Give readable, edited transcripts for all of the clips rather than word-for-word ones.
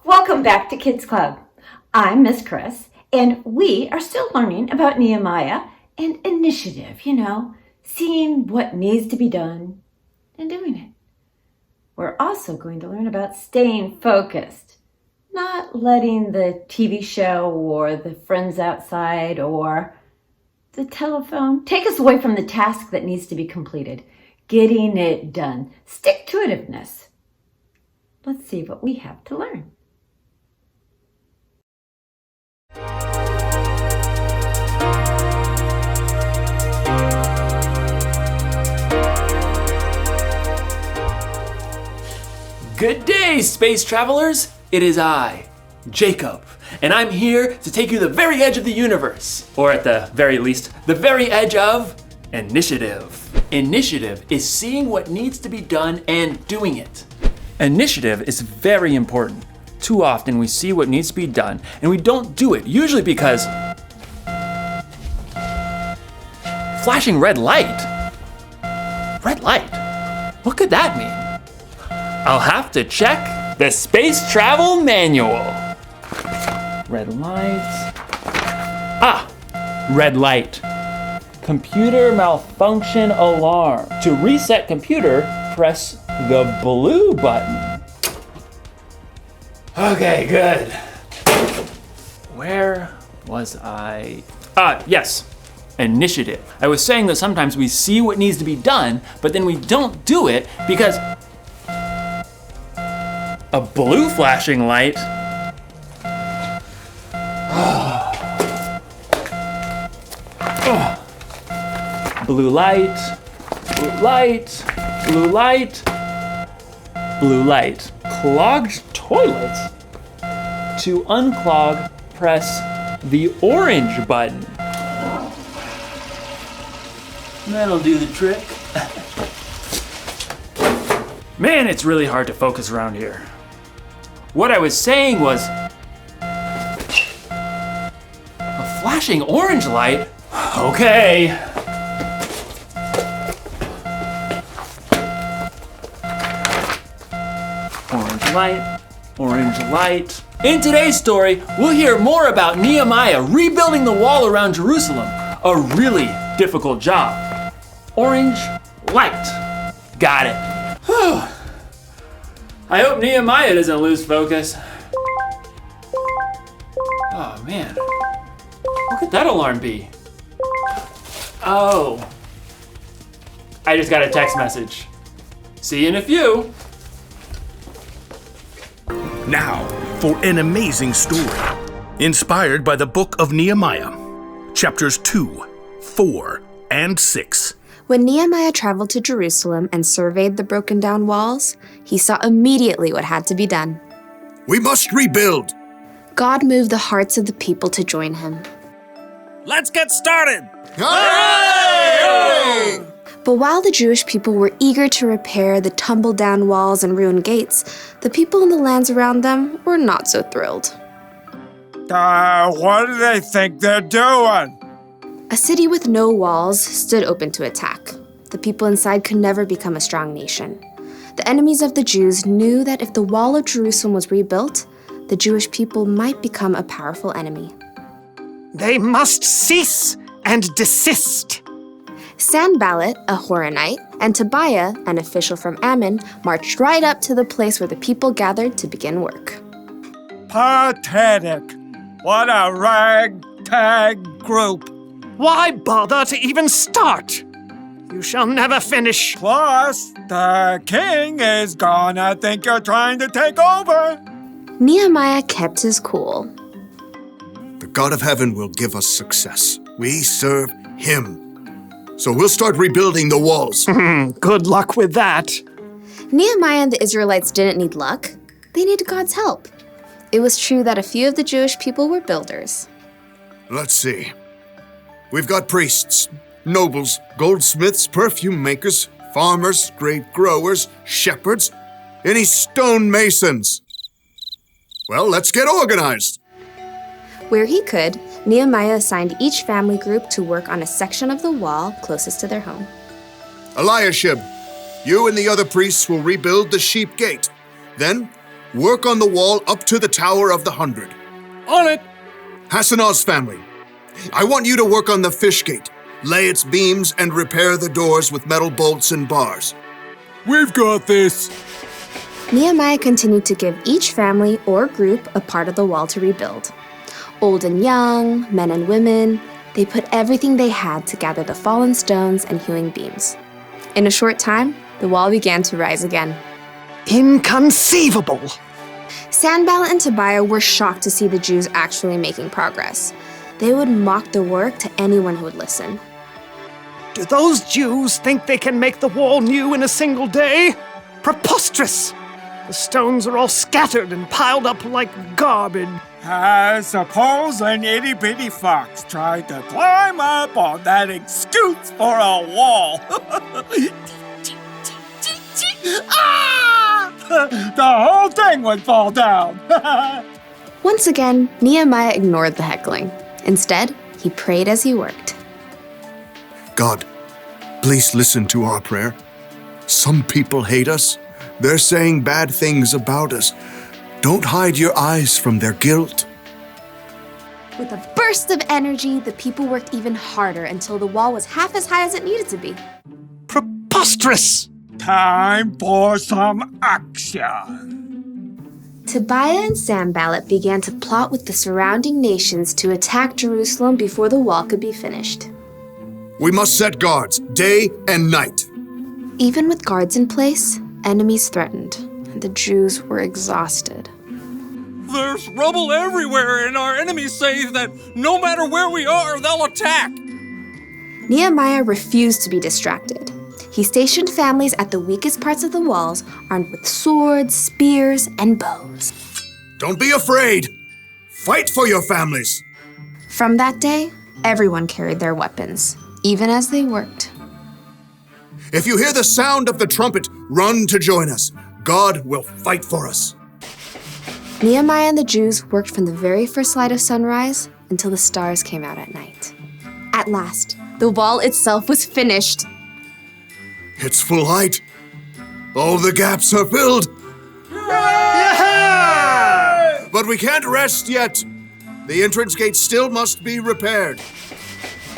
Welcome back to Kids Club. I'm Miss Chris, and we are still learning about Nehemiah and initiative, seeing what needs to be done and doing it. We're also going to learn about staying focused, not letting the TV show or the friends outside or the telephone take us away from the task that needs to be completed, getting it done, stick-to-itiveness. Let's see what we have to learn. Good day, space travelers! It is I, Jacob, and I'm here to take you to the very edge of the universe, or at the very least, the very edge of initiative. Initiative is seeing what needs to be done and doing it. Initiative is very important. Too often we see what needs to be done and we don't do it, usually because flashing red light? Red light? What could that mean? I'll have to check the Space Travel Manual. Red light. Red light. Computer malfunction alarm. To reset computer, press the blue button. Okay, good. Where was I? Yes. Initiative. I was saying that sometimes we see what needs to be done, but then we don't do it because a blue flashing light. Blue light, blue light, blue light, blue light. Clogged toilet. To unclog, press the orange button. That'll do the trick. Man, it's really hard to focus around here. What I was saying was, a flashing orange light? Okay. Orange light, orange light. In today's story, we'll hear more about Nehemiah rebuilding the wall around Jerusalem. A really difficult job. Orange light. Got it. Whew. I hope Nehemiah doesn't lose focus. Oh man, what could that alarm be? Oh, I just got a text message. See you in a few. Now, for an amazing story, inspired by the book of Nehemiah, chapters 2, 4, and 6. When Nehemiah traveled to Jerusalem and surveyed the broken down walls, he saw immediately what had to be done. We must rebuild. God moved the hearts of the people to join him. Let's get started! Hooray! But while the Jewish people were eager to repair the tumbled down walls and ruined gates, the people in the lands around them were not so thrilled. What do they think they're doing? A city with no walls stood open to attack. The people inside could never become a strong nation. The enemies of the Jews knew that if the wall of Jerusalem was rebuilt, the Jewish people might become a powerful enemy. They must cease and desist. Sanballat, a Horonite, and Tobiah, an official from Ammon, marched right up to the place where the people gathered to begin work. Pathetic. What a ragtag group. Why bother to even start? You shall never finish. Plus, the king is gonna think you're trying to take over. Nehemiah kept his cool. The God of heaven will give us success. We serve him. So we'll start rebuilding the walls. Good luck with that. Nehemiah and the Israelites didn't need luck. They needed God's help. It was true that a few of the Jewish people were builders. Let's see. We've got priests, nobles, goldsmiths, perfume makers, farmers, grape growers, shepherds, any stonemasons. Well, let's get organized. Where he could, Nehemiah assigned each family group to work on a section of the wall closest to their home. Eliashib, you and the other priests will rebuild the sheep gate. Then, work on the wall up to the Tower of the 100. On it! Hassanah's family, I want you to work on the fish gate, lay its beams, and repair the doors with metal bolts and bars. We've got this! Nehemiah continued to give each family or group a part of the wall to rebuild. Old and young, men and women, they put everything they had to gather the fallen stones and hewing beams. In a short time, the wall began to rise again. Inconceivable! Sanballat and Tobiah were shocked to see the Jews actually making progress. They would mock the work to anyone who would listen. Do those Jews think they can make the wall new in a single day? Preposterous! The stones are all scattered and piled up like garbage. Suppose an itty-bitty fox tried to climb up on that excuse for a wall. The whole thing would fall down. Once again, Nehemiah ignored the heckling. Instead, he prayed as he worked. God, please listen to our prayer. Some people hate us. They're saying bad things about us. Don't hide your eyes from their guilt. With a burst of energy, the people worked even harder until the wall was half as high as it needed to be. Preposterous! Time for some action. Tobiah and Sanballat began to plot with the surrounding nations to attack Jerusalem before the wall could be finished. We must set guards day and night. Even with guards in place, enemies threatened, and the Jews were exhausted. There's rubble everywhere, and our enemies say that no matter where we are, they'll attack. Nehemiah refused to be distracted. He stationed families at the weakest parts of the walls, armed with swords, spears, and bows. Don't be afraid. Fight for your families. From that day, everyone carried their weapons, even as they worked. If you hear the sound of the trumpet, run to join us. God will fight for us. Nehemiah and the Jews worked from the very first light of sunrise until the stars came out at night. At last, the wall itself was finished. It's full height. All the gaps are filled. Yeah! But we can't rest yet. The entrance gate still must be repaired.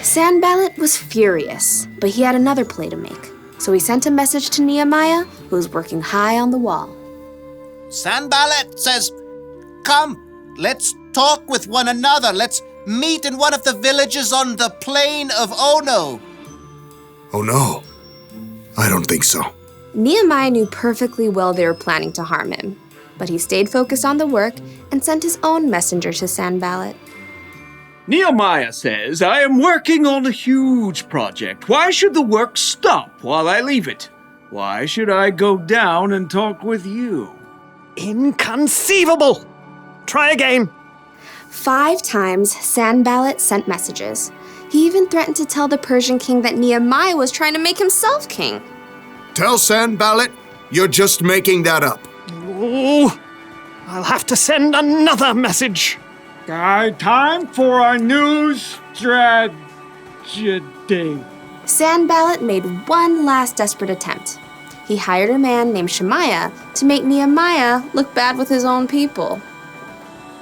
Sanballat was furious, but he had another play to make. So he sent a message to Nehemiah, who was working high on the wall. Sanballat says, "Come, let's talk with one another. Let's meet in one of the villages on the plain of Ono." Oh no, I don't think so. Nehemiah knew perfectly well they were planning to harm him, but he stayed focused on the work and sent his own messenger to Sanballat. Nehemiah says, I am working on a huge project. Why should the work stop while I leave it? Why should I go down and talk with you? Inconceivable! Try again. 5 times, Sanballat sent messages. He even threatened to tell the Persian king that Nehemiah was trying to make himself king. Tell Sanballat you're just making that up. Oh, I'll have to send another message. Time for a new strategy. Sanballat made one last desperate attempt. He hired a man named Shemaiah to make Nehemiah look bad with his own people.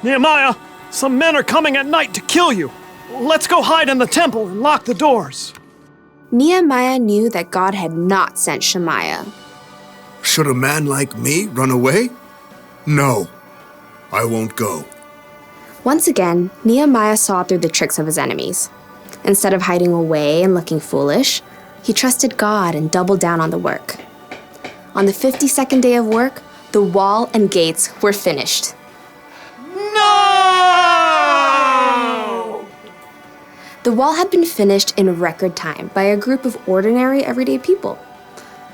Nehemiah, some men are coming at night to kill you. Let's go hide in the temple and lock the doors. Nehemiah knew that God had not sent Shemaiah. Should a man like me run away? No, I won't go. Once again, Nehemiah saw through the tricks of his enemies. Instead of hiding away and looking foolish, he trusted God and doubled down on the work. On the 52nd day of work, the wall and gates were finished. No! The wall had been finished in record time by a group of ordinary, everyday people.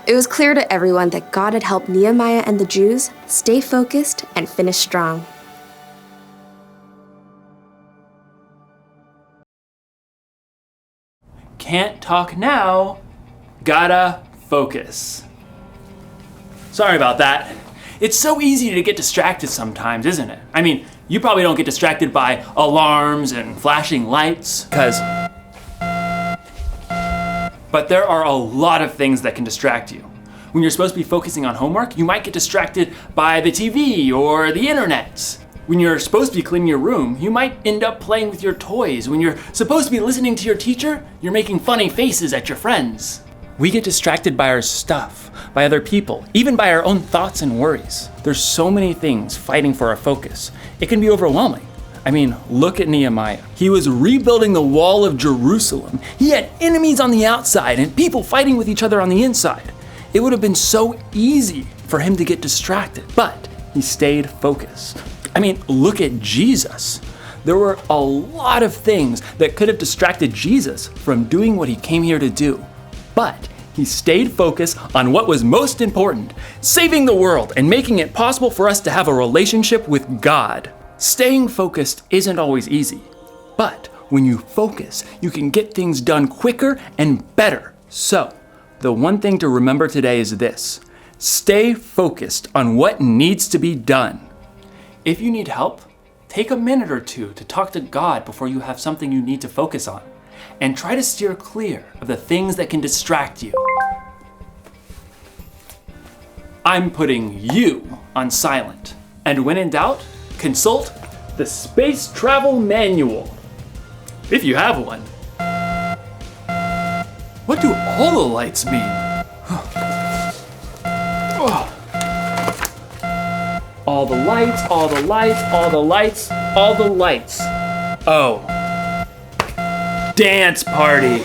It was clear to everyone that God had helped Nehemiah and the Jews stay focused and finish strong. Can't talk now. Gotta focus. Sorry about that. It's so easy to get distracted sometimes, isn't it? I mean, you probably don't get distracted by alarms and flashing lights, but there are a lot of things that can distract you. When you're supposed to be focusing on homework, you might get distracted by the TV or the internet. When you're supposed to be cleaning your room, you might end up playing with your toys. When you're supposed to be listening to your teacher, you're making funny faces at your friends. We get distracted by our stuff, by other people, even by our own thoughts and worries. There's so many things fighting for our focus. It can be overwhelming. I mean, look at Nehemiah. He was rebuilding the wall of Jerusalem. He had enemies on the outside and people fighting with each other on the inside. It would have been so easy for him to get distracted, but he stayed focused. I mean, look at Jesus. There were a lot of things that could have distracted Jesus from doing what he came here to do, but he stayed focused on what was most important, saving the world and making it possible for us to have a relationship with God. Staying focused isn't always easy, but when you focus, you can get things done quicker and better. So, the one thing to remember today is this: stay focused on what needs to be done. If you need help, take a minute or two to talk to God before you have something you need to focus on, and try to steer clear of the things that can distract you. I'm putting you on silent, and when in doubt, consult the Space Travel Manual, if you have one. What do all the lights mean? All the lights, all the lights, all the lights, all the lights. Oh. Dance party.